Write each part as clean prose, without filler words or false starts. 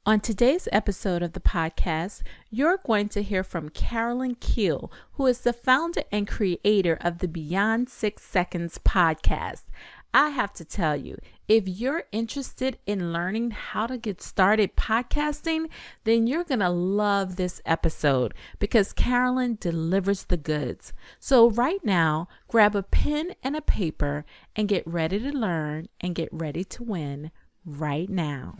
On today's episode of the podcast, you're going to hear from Carolyn Kiel, who is the founder and creator of the Beyond 6 Seconds podcast. I have to tell you, if you're interested in learning how to get started podcasting, then you're going to love this episode because Carolyn delivers the goods. So right now, grab a pen and a paper and get ready to learn and get ready to win right now.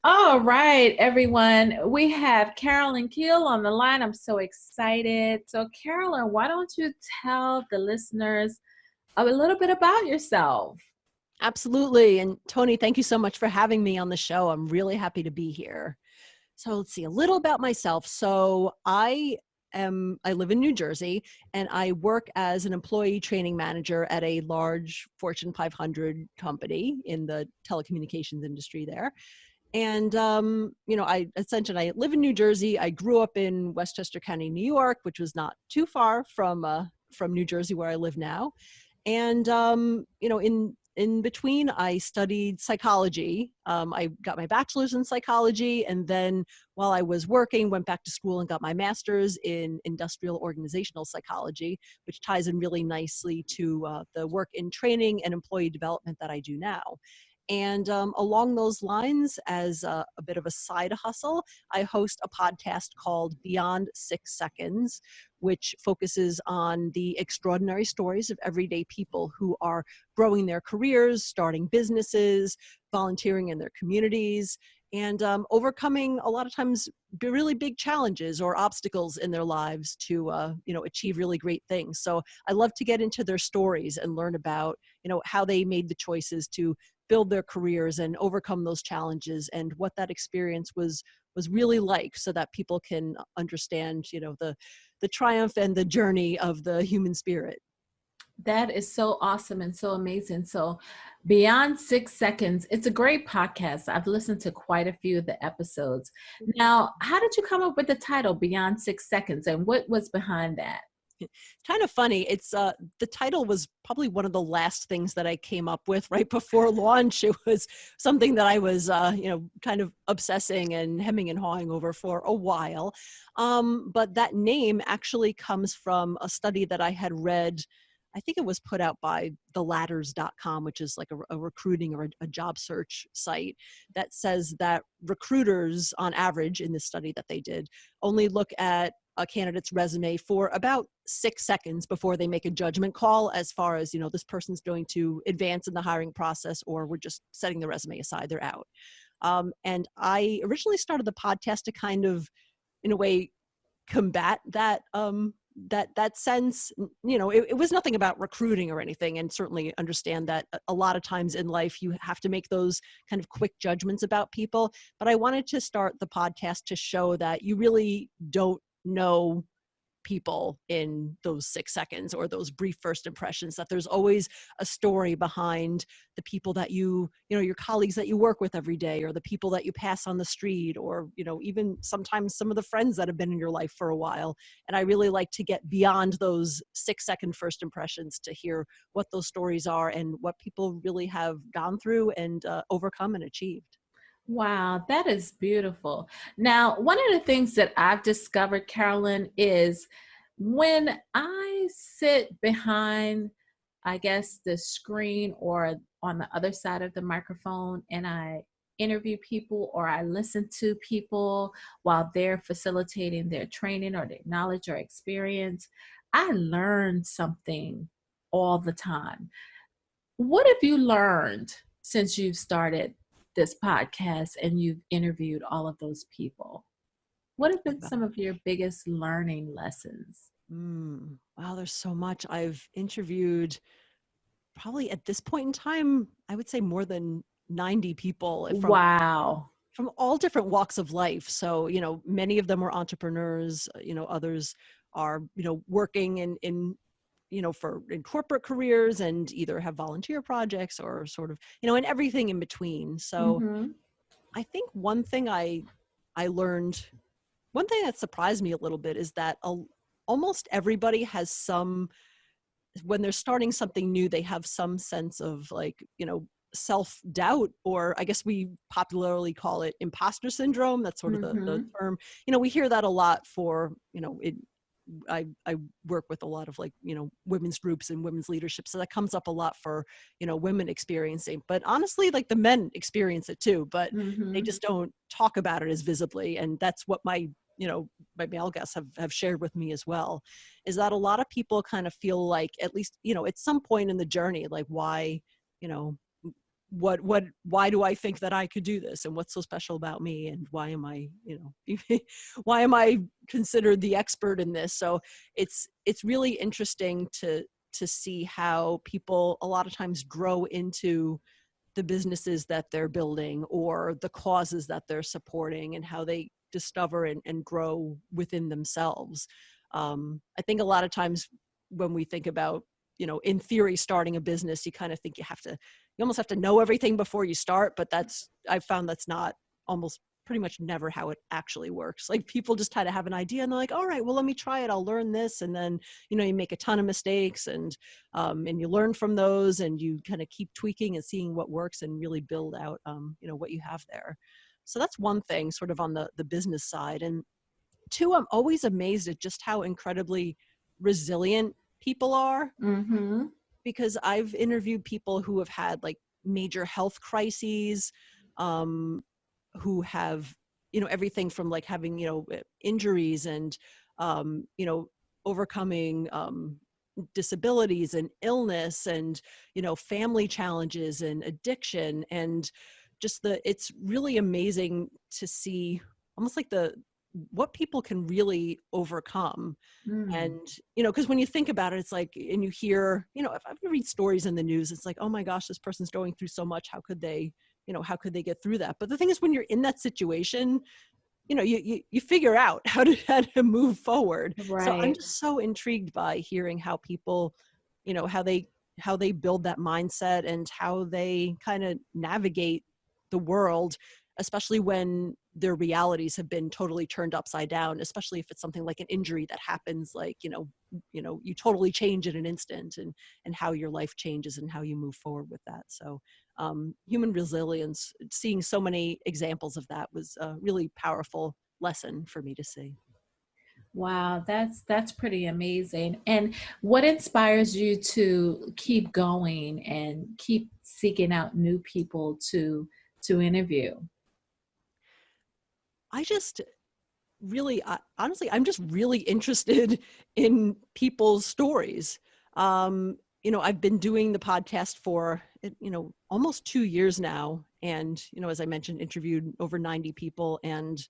All right, everyone. We have Carolyn Kiel on the line. I'm so excited. So, Carolyn, why don't you tell the listeners a little bit about yourself? Absolutely. And Tony, thank you so much for having me on the show. I'm really happy to be here. So let's see a little about myself. So I live in New Jersey and I work as an employee training manager at a large Fortune 500 company in the telecommunications industry there. And, as mentioned, I live in New Jersey. I grew up in Westchester County, New York, which was not too far from New Jersey, where I live now. And, in between, I studied psychology. I got my bachelor's in psychology. And then while I was working, went back to school and got my master's in industrial organizational psychology, which ties in really nicely to the work in training and employee development that I do now. And along those lines, as a bit of a side hustle, I host a podcast called Beyond 6 Seconds, which focuses on the extraordinary stories of everyday people who are growing their careers, starting businesses, volunteering in their communities, and overcoming a lot of times really big challenges or obstacles in their lives to achieve really great things. So I love to get into their stories and learn about how they made the choices to build their careers and overcome those challenges and what that experience was really like, so that people can understand the triumph and the journey of the human spirit. That is so awesome and so amazing. So, Beyond 6 Seconds, it's a great podcast. I've listened to quite a few of the episodes. Now, how did you come up with the title Beyond 6 Seconds, and what was behind that? Kind of funny. It's the title was probably one of the last things that I came up with right before launch. It was something that I was kind of obsessing and hemming and hawing over for a while. But that name actually comes from a study that I had read. I think it was put out by theladders.com, which is like a recruiting or a job search site, that says that recruiters on average in this study that they did only look at a candidate's resume for about 6 seconds before they make a judgment call as far as, this person's going to advance in the hiring process, or we're just setting the resume aside, they're out. And I originally started the podcast to kind of, in a way, combat that that sense. It was nothing about recruiting or anything, and certainly understand that a lot of times in life you have to make those kind of quick judgments about people. But I wanted to start the podcast to show that you really don't know people in those 6 seconds or those brief first impressions, that there's always a story behind the people that your colleagues that you work with every day, or the people that you pass on the street, or even sometimes some of the friends that have been in your life for a while. And I really like to get beyond those 6-second first impressions to hear what those stories are and what people really have gone through and overcome and achieved. Wow, that is beautiful. Now, one of the things that I've discovered, Carolyn, is when I sit behind, I guess, the screen or on the other side of the microphone and I interview people or I listen to people while they're facilitating their training or their knowledge or experience, I learn something all the time. What have you learned since you've started this podcast and you've interviewed all of those people? What have been some of your biggest learning lessons? Wow, there's so much. I've interviewed probably at this point in time, I would say more than 90 people Wow. from all different walks of life. So, many of them are entrepreneurs, others are, working in corporate careers and either have volunteer projects or sort of, and everything in between. So I think one thing I learned, one thing that surprised me a little bit is that almost everybody has when they're starting something new, they have some sense of self-doubt, or I guess we popularly call it imposter syndrome. That's sort of the Mm-hmm. term. We hear that a lot for, I work with a lot of like, women's groups and women's leadership. So that comes up a lot for, women experiencing, but honestly, like the men experience it too, but they Mm-hmm. just don't talk about it as visibly. And that's what my male guests have shared with me as well, is that a lot of people kind of feel like, at least, at some point in the journey, like why, you know, why do I think that I could do this, and what's so special about me, and why am I, why am I considered the expert in this? So it's really interesting to see how people a lot of times grow into the businesses that they're building or the causes that they're supporting, and how they discover and grow within themselves. I think a lot of times when we think about, in theory, starting a business, you kind of think you almost have to know everything before you start, but I've found that's not, almost pretty much never how it actually works. Like people just kind of have an idea and they're like, all right, well, let me try it. I'll learn this. And then, you make a ton of mistakes, and you learn from those, and you kind of keep tweaking and seeing what works and really build out, what you have there. So that's one thing sort of on the business side. And two, I'm always amazed at just how incredibly resilient people are, Mm-hmm. because I've interviewed people who have had like major health crises, who have, everything from like having, injuries and, overcoming disabilities and illness and, family challenges and addiction, and just it's really amazing to see almost like what people can really overcome. Mm. And, because when you think about it, it's like, and you hear, if I read stories in the news, it's like, oh my gosh, this person's going through so much. How could they get through that? But the thing is, when you're in that situation, you figure out how to move forward. So I'm Right. just so intrigued by hearing how people, how they build that mindset and how they kind of navigate the world, especially when their realities have been totally turned upside down, especially if it's something like an injury that happens, like, you totally change in an instant, and how your life changes and how you move forward with that. So human resilience, seeing so many examples of that was a really powerful lesson for me to see. Wow, that's pretty amazing. And what inspires you to keep going and keep seeking out new people to interview? I just really, honestly, I'm just really interested in people's stories. I've been doing the podcast for, almost 2 years now. And, as I mentioned, interviewed over 90 people. And,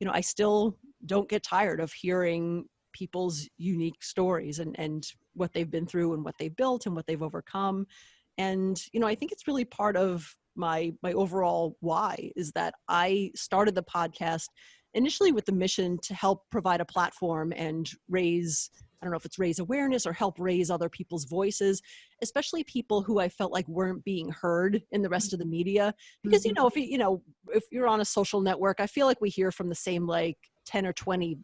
I still don't get tired of hearing people's unique stories and what they've been through and what they've built and what they've overcome. And, I think it's really part of my overall why, is that I started the podcast initially with the mission to help provide a platform and I don't know if it's raise awareness or help raise other people's voices, especially people who I felt like weren't being heard in the rest of the media. Because, Mhm. if you're on a social network, I feel like we hear from the same like 10 or 20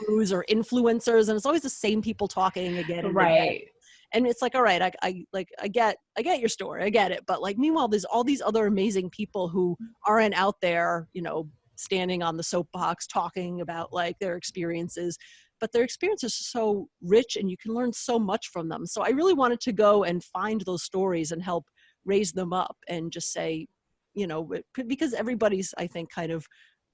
gurus or influencers, and it's always the same people talking again and again. Right. And it's like, all right, I get your story, I get it, but like meanwhile there's all these other amazing people who aren't out there, standing on the soapbox talking about like their experiences, but their experiences are so rich and you can learn so much from them. So I really wanted to go and find those stories and help raise them up and just say, because everybody's, I think, kind of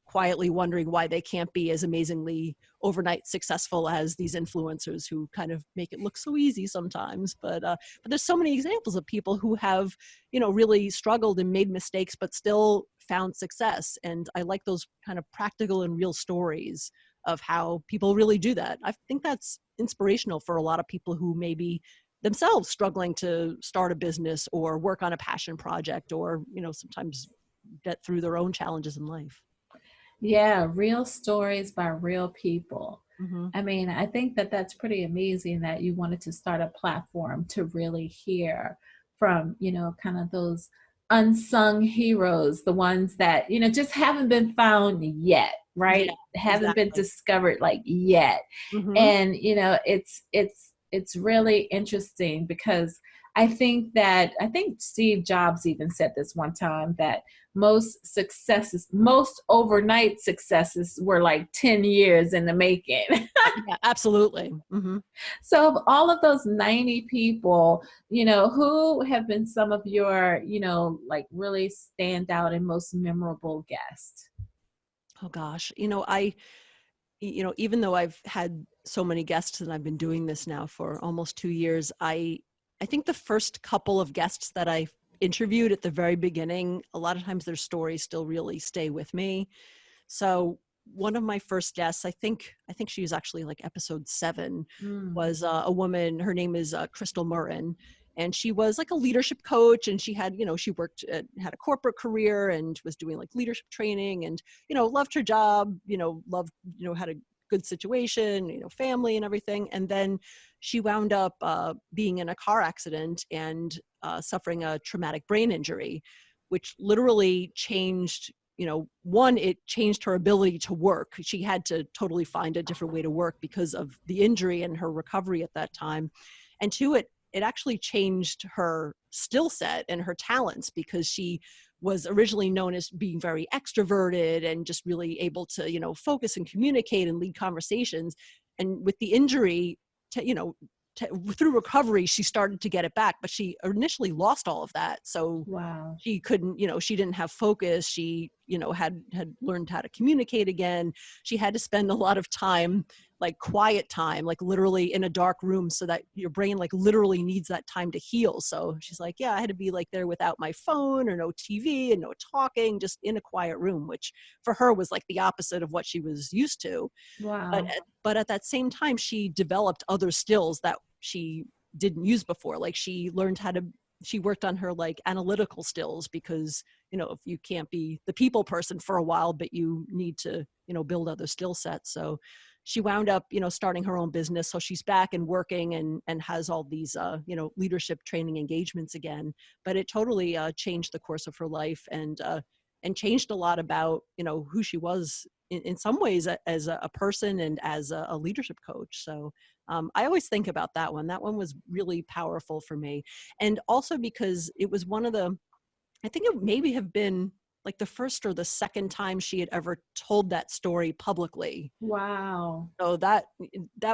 quietly wondering why they can't be as amazingly overnight successful as these influencers who kind of make it look so easy sometimes. But there's so many examples of people who have, really struggled and made mistakes, but still found success. And I like those kind of practical and real stories of how people really do that. I think that's inspirational for a lot of people who may be themselves struggling to start a business or work on a passion project, or, sometimes get through their own challenges in life. Yeah, real stories by real people. Mm-hmm. I mean, I think that that's pretty amazing that you wanted to start a platform to really hear from, kind of those unsung heroes, the ones that, just haven't been found yet, Yeah, right? Haven't been exactly. discovered like yet. Mm-hmm. And, it's really interesting because I think Steve Jobs even said this one time that most overnight successes were like 10 years in the making. Yeah, absolutely. So of all of those 90 people, who have been some of your, like really stand out and most memorable guests? Oh gosh, even though I've had so many guests and I've been doing this now for almost 2 years, I think the first couple of guests that I interviewed at the very beginning, a lot of times their stories still really stay with me. So one of my first guests, I think she was actually like episode 7, Mm. was a woman. Her name is Crystal Murrin, and she was like a leadership coach. And she had, she had a corporate career and was doing like leadership training, and loved her job. Loved, had a good situation, family and everything. And then she wound up being in a car accident and suffering a traumatic brain injury, which literally changed, one, it changed her ability to work. She had to totally find a different way to work because of the injury and her recovery at that time. And two, it actually changed her skill set and her talents, because she was originally known as being very extroverted and just really able to, focus and communicate and lead conversations. And with the injury, through recovery, she started to get it back, but she initially lost all of that. So Wow. she couldn't, she didn't have focus. She, had learned how to communicate again. She had to spend a lot of time, like quiet time, like literally in a dark room, so that your brain like literally needs that time to heal. So she's like, yeah, I had to be like there without my phone or no TV and no talking, just in a quiet room, which for her was like the opposite of what she was used to. But Wow. but at that same time, she developed other skills that she didn't use before. Like she worked on her like analytical skills, because if you can't be the people person for a while, but you need to build other skill sets. So she wound up starting her own business. So she's back and working and has all these leadership training engagements again. But it totally changed the course of her life, and changed a lot about who she was in some ways as a person and as a leadership coach. So I always think about that one. That one was really powerful for me. And also because it was I think it maybe have been like the first or the second time she had ever told that story publicly. Wow. So that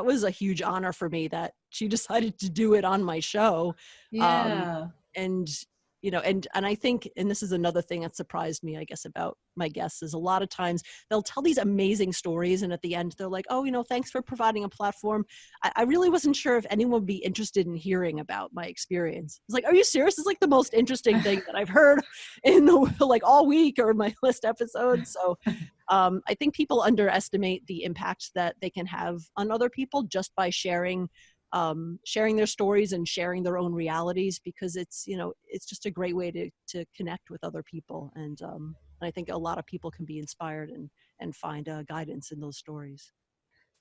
was a huge honor for me, that she decided to do it on my show. Um, Yeah. and and I think, and this is another thing that surprised me, I guess, about my guests, is a lot of times they'll tell these amazing stories, and at the end they're like, oh, thanks for providing a platform. I really wasn't sure if anyone would be interested in hearing about my experience. It's like, are you serious? It's like the most interesting thing that I've heard in the like all week or my list episodes. So I think people underestimate the impact that they can have on other people just by sharing their stories and sharing their own realities, because it's just a great way to connect with other people. And I think a lot of people can be inspired and find guidance in those stories.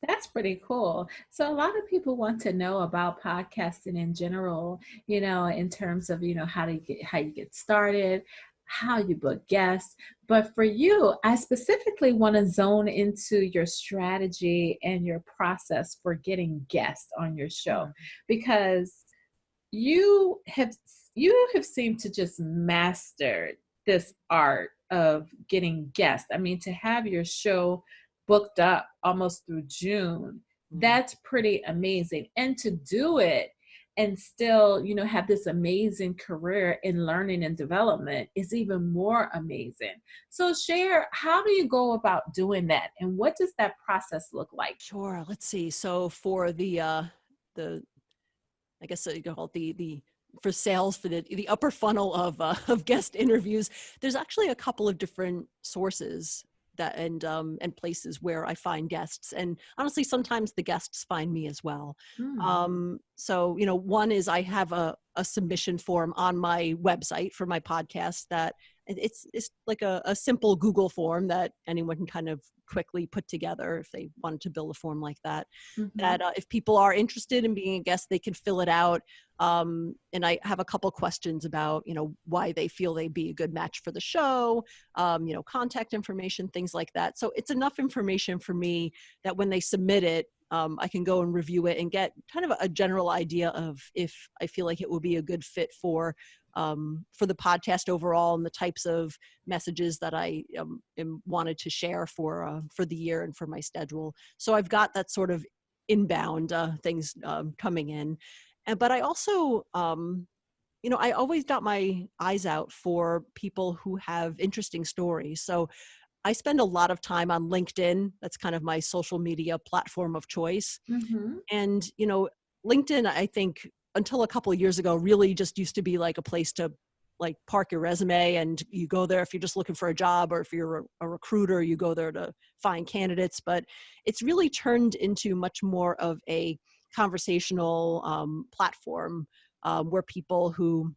That's pretty cool. So a lot of people want to know about podcasting in general, in terms of, how you get started, how you book guests. But for you, I specifically want to zone into your strategy and your process for getting guests on your show, Sure. because you have you have seemed to just master this art of getting guests. I mean, to have your show booked up almost through June, Yeah. that's pretty amazing. And to do it and still, have this amazing career in learning and development is even more amazing. So share, how do you go about doing that? And what does that process look like? Sure. Let's see. So for the I guess you call it the for sales, for the upper funnel of guest interviews, there's actually a couple of different sources that and places where I find guests. And honestly, sometimes the guests find me as well. Hmm. So one is I have a submission form on my website for my podcast that it's like a simple Google form that anyone can kind of quickly put together if they wanted to build a form like that. Hmm. That if people are interested in being a guest, they can fill it out. And I have a couple questions about, why they feel they'd be a good match for the show, contact information, things like that. So it's enough information for me that when they submit it, I can go and review it and get kind of a general idea of if I feel like it will be a good fit for the podcast overall and the types of messages that I wanted to share for the year and for my schedule. So I've got that sort of inbound things coming in. But I also, I always got my eyes out for people who have interesting stories. So I spend a lot of time on LinkedIn. That's kind of my social media platform of choice. Mm-hmm. And, LinkedIn, I think until a couple of years ago, really just used to be like a place to like park your resume, and you go there if you're just looking for a job, or if you're a recruiter, you go there to find candidates. But it's really turned into much more of a conversational platform where people who,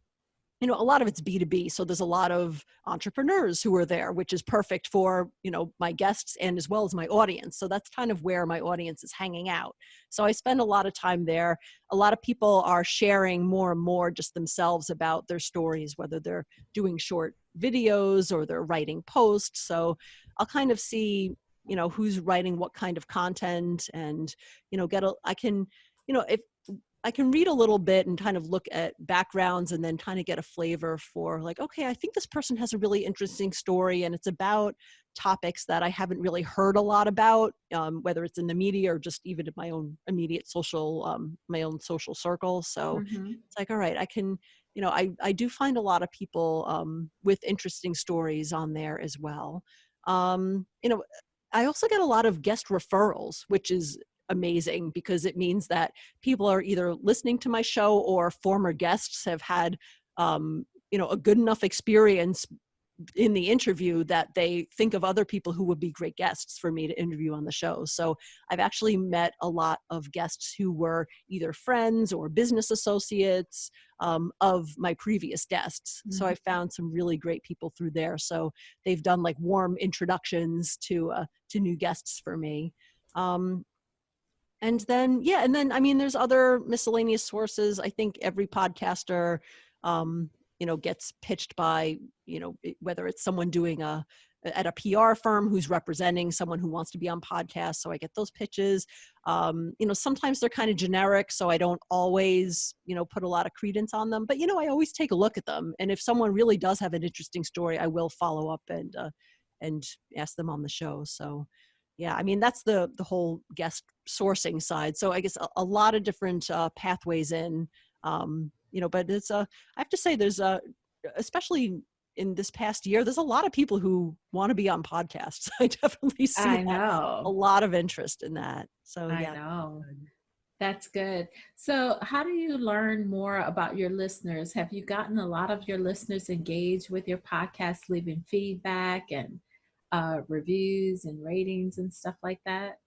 a lot of it's B2B. So there's a lot of entrepreneurs who are there, which is perfect for, my guests and as well as my audience. So that's kind of where my audience is hanging out. So I spend a lot of time there. A lot of people are sharing more and more just themselves about their stories, whether they're doing short videos or they're writing posts. So I'll kind of see, who's writing what kind of content, and, if I can read a little bit and kind of look at backgrounds and then kind of get a flavor for like, okay, I think this person has a really interesting story and it's about topics that I haven't really heard a lot about, whether it's in the media or just even in my own immediate my own social circle. So Mm-hmm. it's like, all right, I can, I do find a lot of people with interesting stories on there as well. I also get a lot of guest referrals, which is amazing because it means that people are either listening to my show or former guests have had a good enough experience in the interview that they think of other people who would be great guests for me to interview on the show. So I've actually met a lot of guests who were either friends or business associates of my previous guests. Mm-hmm. So I found some really great people through there. So they've done like warm introductions to new guests for me. And then, I mean, there's other miscellaneous sources. I think every podcaster, gets pitched by, whether it's someone doing at a PR firm who's representing someone who wants to be on podcasts. So I get those pitches. Sometimes they're kind of generic, so I don't always, put a lot of credence on them. But, I always take a look at them. And if someone really does have an interesting story, I will follow up and ask them on the show. So, yeah, I mean, that's the whole guest sourcing side. So I guess a lot of different pathways in, but it's I have to say there's especially in this past year, there's a lot of people who want to be on podcasts. I definitely see I that, know. a lot of interest in that. So I yeah. know. That's good. So, how do you learn more about your listeners? Have you gotten a lot of your listeners engaged with your podcast, leaving feedback and reviews and ratings and stuff like that?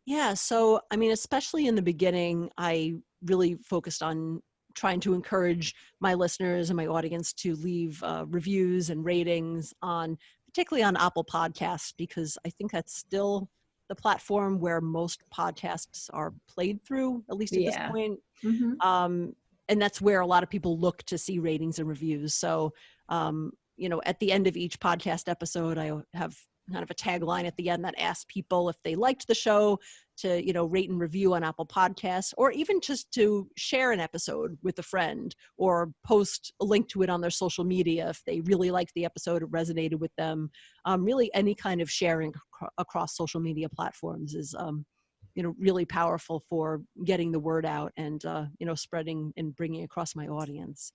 Yeah. So, I mean, especially in the beginning, I really focused on trying to encourage my listeners and my audience to leave reviews and ratings particularly on Apple Podcasts, because I think that's still the platform where most podcasts are played through, at least at this Yeah. point. Mm-hmm. And that's where a lot of people look to see ratings and reviews. So, at the end of each podcast episode, I have kind of a tagline at the end that asks people if they liked the show to, rate and review on Apple Podcasts, or even just to share an episode with a friend or post a link to it on their social media if they really liked the episode, it resonated with them. Really any kind of sharing across social media platforms is, really powerful for getting the word out and, spreading and bringing across my audience.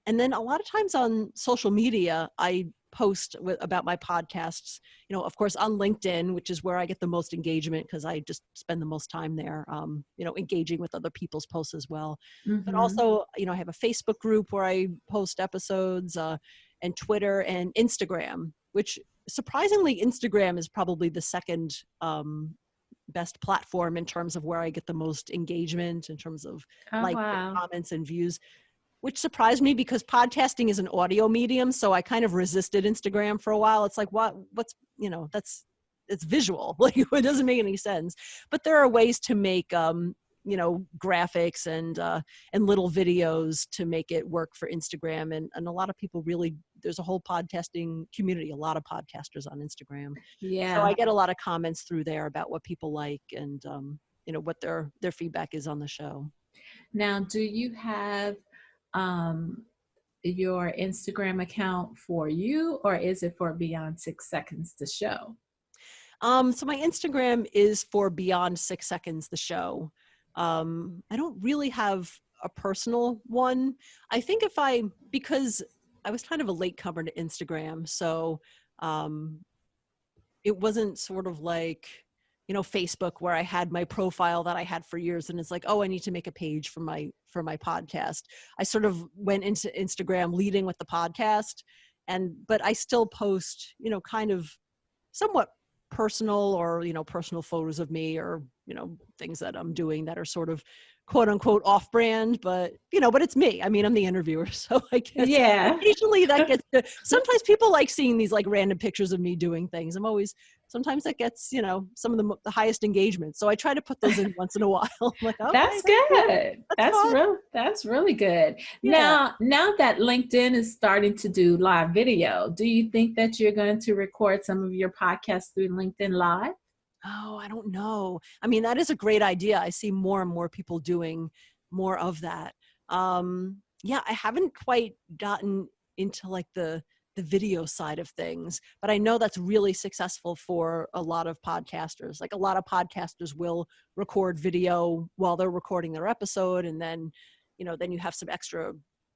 And then a lot of times on social media, I post about my podcasts, of course on LinkedIn, which is where I get the most engagement because I just spend the most time there, engaging with other people's posts as well. Mm-hmm. But also, I have a Facebook group where I post episodes, and Twitter and Instagram, which surprisingly, Instagram is probably the second best platform in terms of where I get the most engagement in terms of Oh, likes and wow. comments and views, which surprised me because podcasting is an audio medium. So I kind of resisted Instagram for a while. It's like, it's visual. Like it doesn't make any sense, but there are ways to make, graphics and little videos to make it work for Instagram. And a lot of people really, there's a whole podcasting community, a lot of podcasters on Instagram. So Yeah. I get a lot of comments through there about what people like and, what their feedback is on the show. Now, do you have um, your Instagram account for you, or is it for Beyond 6 Seconds the show? So my Instagram is for Beyond 6 Seconds, the show. I don't really have a personal one. I think because I was kind of a latecomer to Instagram, so um, it wasn't sort of like, Facebook, where I had my profile that I had for years and it's like, oh, I need to make a page for my podcast. I sort of went into Instagram leading with the podcast, but I still post, kind of somewhat personal or, personal photos of me or, things that I'm doing that are sort of quote unquote off brand, but it's me. I mean, I'm the interviewer. So I guess Yeah. occasionally that gets sometimes people like seeing these like random pictures of me doing things. Sometimes that gets, some of the highest engagement. So I try to put those in once in a while. I'm like, okay, That's cool. good. That's fun. That's really good. Yeah. Now that LinkedIn is starting to do live video, do you think that you're going to record some of your podcasts through LinkedIn Live? Oh, I don't know. I mean, that is a great idea. I see more and more people doing more of that. Yeah, I haven't quite gotten into like the video side of things, but I know that's really successful for a lot of podcasters. Like a lot of podcasters will record video while they're recording their episode, and then, then you have some extra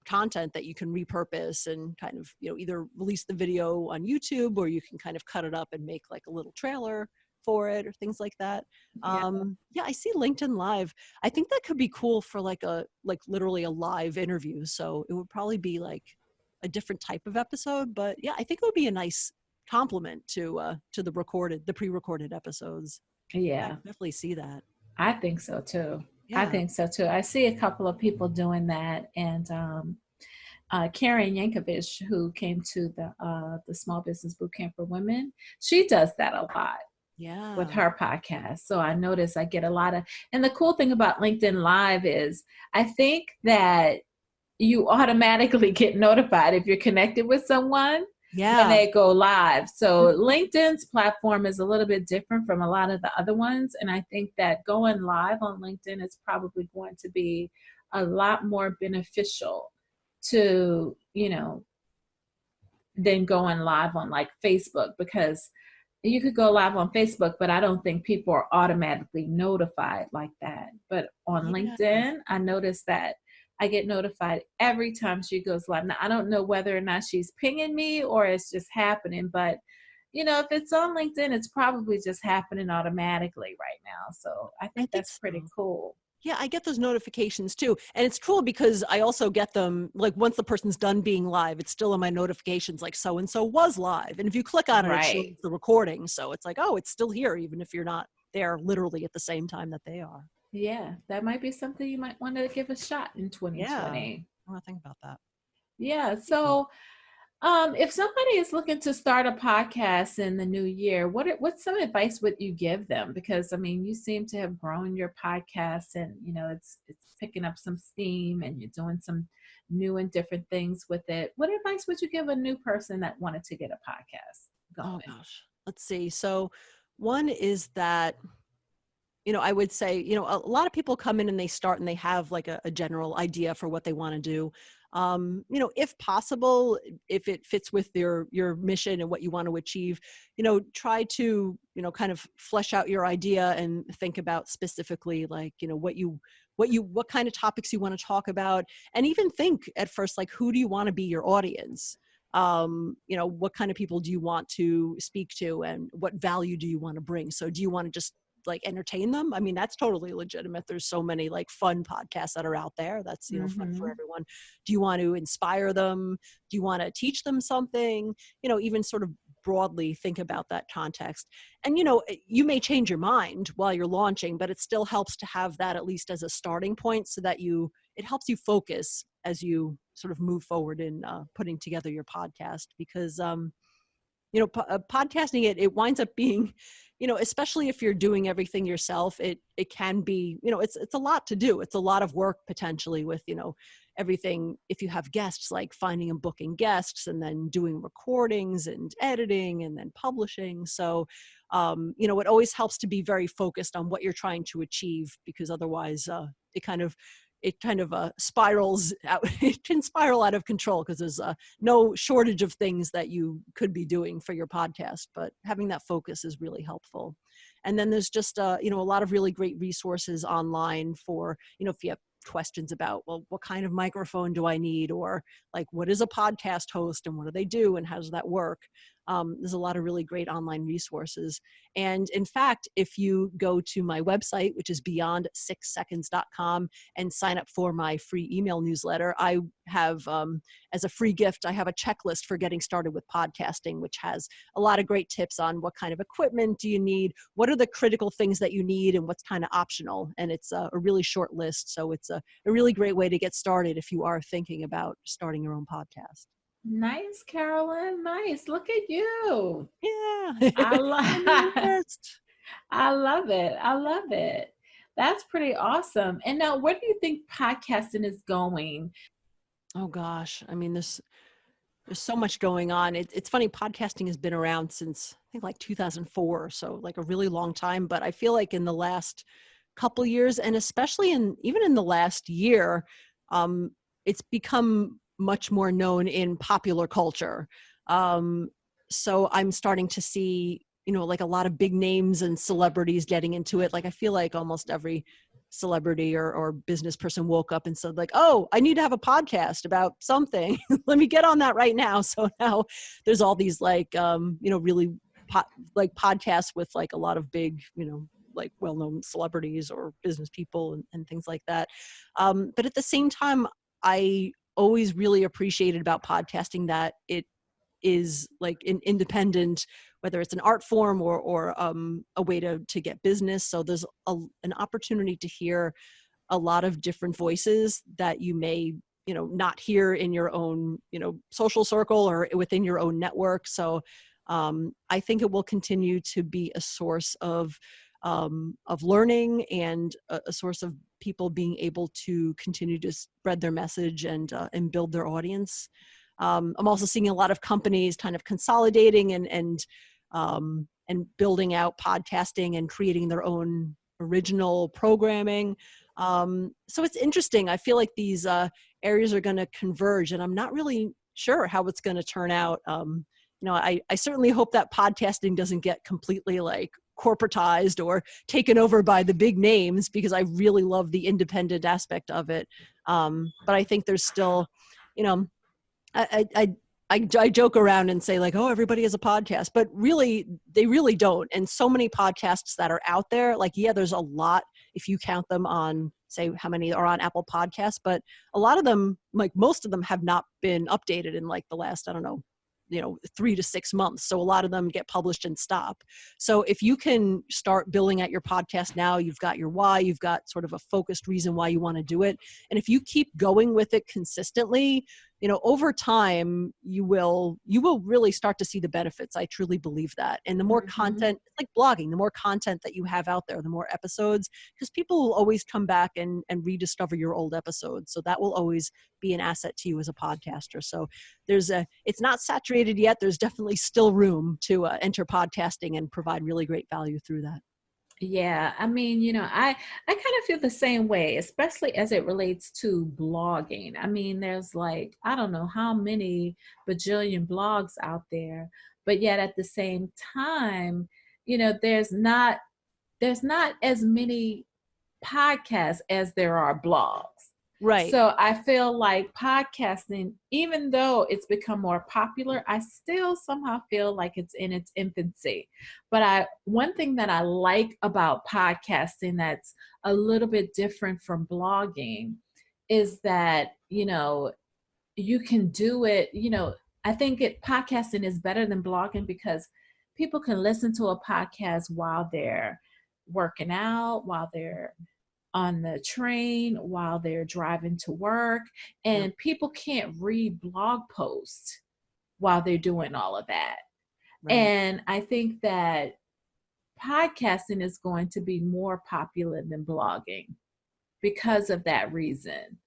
content that you can repurpose and kind of, either release the video on YouTube, or you can kind of cut it up and make like a little trailer for it or things like that. Yeah. Yeah, I see LinkedIn Live. I think that could be cool for like literally a live interview. So it would probably be like a different type of episode, but yeah, I think it would be a nice complement to the pre-recorded episodes. I Yeah. can definitely see that. I think so too. Yeah. I see a couple of people doing that, and Karen Yankovic, who came to the Small Business Bootcamp for Women, she does that a lot with Yeah. her podcast. So I notice I get a lot of, and the cool thing about LinkedIn Live is I think that you automatically get notified if you're connected with someone when Yeah. they go live. So LinkedIn's platform is a little bit different from a lot of the other ones. And I think that going live on LinkedIn is probably going to be a lot more beneficial to, than going live on like Facebook, because you could go live on Facebook, but I don't think people are automatically notified like that. But on Yeah. LinkedIn, I noticed that I get notified every time she goes live. Now, I don't know whether or not she's pinging me or it's just happening, but if it's on LinkedIn, it's probably just happening automatically right now. So I I think think that's pretty so. cool. Yeah, I get those notifications too. And it's cool because I also get them like once the person's done being live, it's still in my notifications like so and so was live. And if you click on it, it shows Right. the recording. So it's like, oh, it's still here, even if you're not there literally at the same time that they are. Yeah, that might be something you might want to give a shot in Yeah. 2020. I want to think about that. Yeah. Cool. So if somebody is looking to start a podcast in the new year, what's some advice would you give them? Because I mean, you seem to have grown your podcast, and it's picking up some steam, and you're doing some new and different things with it. What advice would you give a new person that wanted to get a podcast Oh going? gosh. Let's see. So one is that I would say, a lot of people come in and they start and they have like a general idea for what they want to do. If possible, if it fits with your mission and what you want to achieve, try to, kind of flesh out your idea and think about specifically like, what kind of topics you want to talk about, and even think at first, like, who do you want to be your audience? What kind of people do you want to speak to, and what value do you want to bring? So do you want to just like entertain them? I mean, that's totally legitimate. There's so many like fun podcasts that are out there. That's, fun for Mm-hmm. everyone. Do you want to inspire them? Do you want to teach them something? Even sort of broadly think about that context. And, you may change your mind while you're launching, but it still helps to have that at least as a starting point so that it helps you focus as you sort of move forward in putting together your podcast, because, podcasting, it winds up being, especially if you're doing everything yourself, it can be, it's a lot to do. It's a lot of work potentially with, everything. If you have guests, like finding and booking guests and then doing recordings and editing and then publishing. So, it always helps to be very focused on what you're trying to achieve, because otherwise it kind of spirals out. It can spiral out of control because there's no shortage of things that you could be doing for your podcast, but having that focus is really helpful. And then there's just, a lot of really great resources online for, if you have questions about, well, what kind of microphone do I need? Or like, what is a podcast host and what do they do and how does that work? There's a lot of really great online resources. And in fact, if you go to my website, which is beyond6seconds.com, and sign up for my free email newsletter, I have, as a free gift, I have a checklist for getting started with podcasting, which has a lot of great tips on what kind of equipment do you need, what are the critical things that you need, and what's kind of optional. And it's a really short list. So it's a really great way to get started if you are thinking about starting your own podcast. Nice, Carolyn. Nice. Look at you. Yeah. I love Best. I love it. I love it. That's pretty awesome. And now, where do you think podcasting is going? Oh gosh. I mean, there's so much going on. It's funny, podcasting has been around since I think like 2004. So like a really long time, but I feel like in the last couple years, and especially even in the last year, it's become much more known in popular culture. So I'm starting to see, like a lot of big names and celebrities getting into it. Like I feel like almost every celebrity or business person woke up and said like, oh, I need to have a podcast about something. Let me get on that right now. So now there's all these like, really like podcasts with like a lot of big, like well-known celebrities or business people and things like that. But at the same time, I always really appreciated about podcasting that it is like an independent, whether it's an art form or a way to get business. So there's an opportunity to hear a lot of different voices that you may, not hear in your own, social circle or within your own network. So I think it will continue to be a source of learning and a source of people being able to continue to spread their message and build their audience. I'm also seeing a lot of companies kind of consolidating and building out podcasting and creating their own original programming. So it's interesting. I feel like these areas are going to converge, and I'm not really sure how it's going to turn out. I certainly hope that podcasting doesn't get completely like corporatized or taken over by the big names, because I really love the independent aspect of it. But I think there's still, I joke around and say like, oh, everybody has a podcast, but really, they really don't. And so many podcasts that are out there, like, yeah, there's a lot if you count them on, say, how many are on Apple Podcasts, but a lot of them, like most of them, have not been updated in like the last, I don't know, 3 to 6 months. So a lot of them get published and stop. So if you can start building out your podcast now, you've got your why, you've got sort of a focused reason why you want to do it. And if you keep going with it consistently, over time, you will really start to see the benefits. I truly believe that. And the more content, like blogging, the more content that you have out there, the more episodes, because people will always come back and rediscover your old episodes. So that will always be an asset to you as a podcaster. So it's not saturated yet. There's definitely still room to enter podcasting and provide really great value through that. Yeah, I mean, I kind of feel the same way, especially as it relates to blogging. I mean, there's like, I don't know how many bajillion blogs out there, but yet at the same time, there's not as many podcasts as there are blogs. Right. So I feel like podcasting, even though it's become more popular, I still somehow feel like it's in its infancy. But one thing that I like about podcasting that's a little bit different from blogging is that, you can do it, I think podcasting is better than blogging because people can listen to a podcast while they're working out, while they're on the train, while they're driving to work, and people can't read blog posts while they're doing all of that. Right. And I think that podcasting is going to be more popular than blogging because of that reason.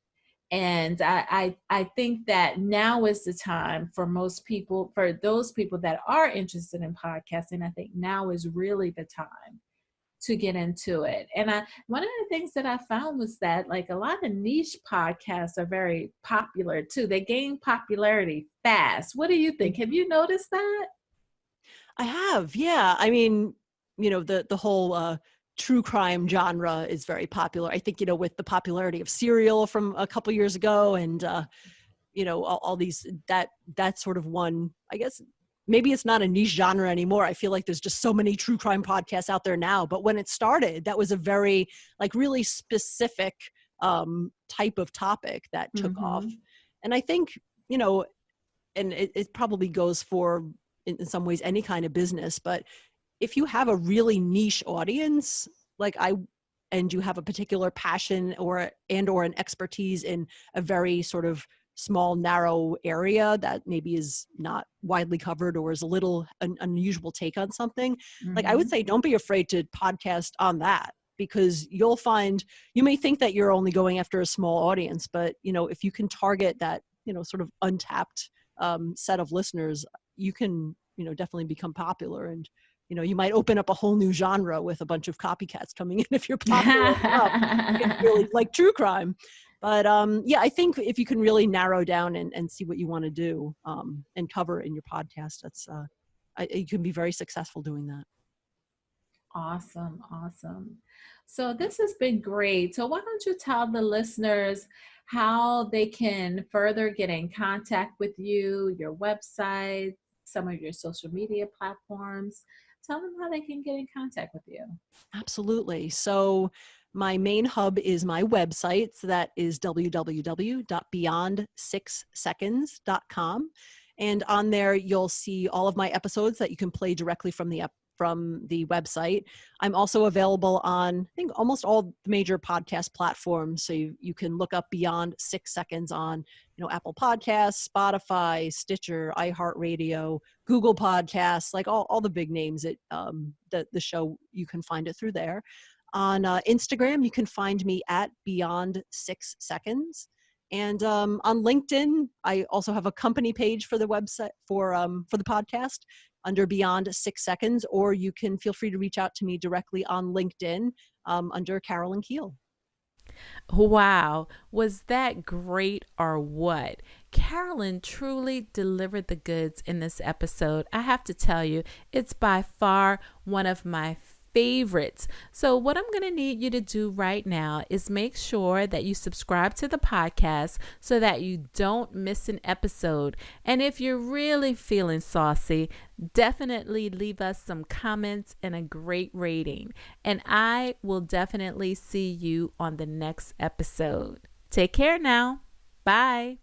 And I think that now is the time for most people, for those people that are interested in podcasting, I think now is really the time to get into it. And one of the things that I found was that like a lot of niche podcasts are very popular too. They gain popularity fast. What do you think? Have you noticed that? I have, yeah. I mean, the whole true crime genre is very popular. I think, with the popularity of Serial from a couple years ago, and all these that sort of one. I guess maybe it's not a niche genre anymore. I feel like there's just so many true crime podcasts out there now. But when it started, that was a very like really specific type of topic that took off. Mm-hmm. And I think you know and it probably goes for in some ways any kind of business, but if you have a really niche audience like and you have a particular passion or an expertise in a very sort of small narrow area that maybe is not widely covered or is a little an unusual take on something, like I would Mm-hmm. say don't be afraid to podcast on that, because you'll find you may think that you're only going after a small audience, but if you can target that sort of untapped set of listeners, you can definitely become popular. And you might open up a whole new genre with a bunch of copycats coming in if you're popular enough. It's really like true crime. But yeah, I think if you can really narrow down and see what you want to do and cover in your podcast, you can be very successful doing that. Awesome, awesome. So this has been great. So why don't you tell the listeners how they can further get in contact with you, your website, some of your social media platforms. Tell them how they can get in contact with you. Absolutely. So my main hub is my website. So that is www.beyond6seconds.com. And on there, you'll see all of my episodes that you can play directly from the website. I'm also available on, I think, almost all the major podcast platforms. So you can look up Beyond 6 Seconds on, Apple Podcasts, Spotify, Stitcher, iHeartRadio, Google Podcasts, like all the big names. The show, you can find it through there. On Instagram, you can find me at Beyond 6 Seconds. And on LinkedIn, I also have a company page for the website for the podcast under Beyond 6 Seconds, or you can feel free to reach out to me directly on LinkedIn under Carolyn Kiel. Wow, was that great or what? Carolyn truly delivered the goods in this episode. I have to tell you, it's by far one of my favorites. So what I'm going to need you to do right now is make sure that you subscribe to the podcast so that you don't miss an episode. And if you're really feeling saucy, definitely leave us some comments and a great rating. And I will definitely see you on the next episode. Take care now. Bye.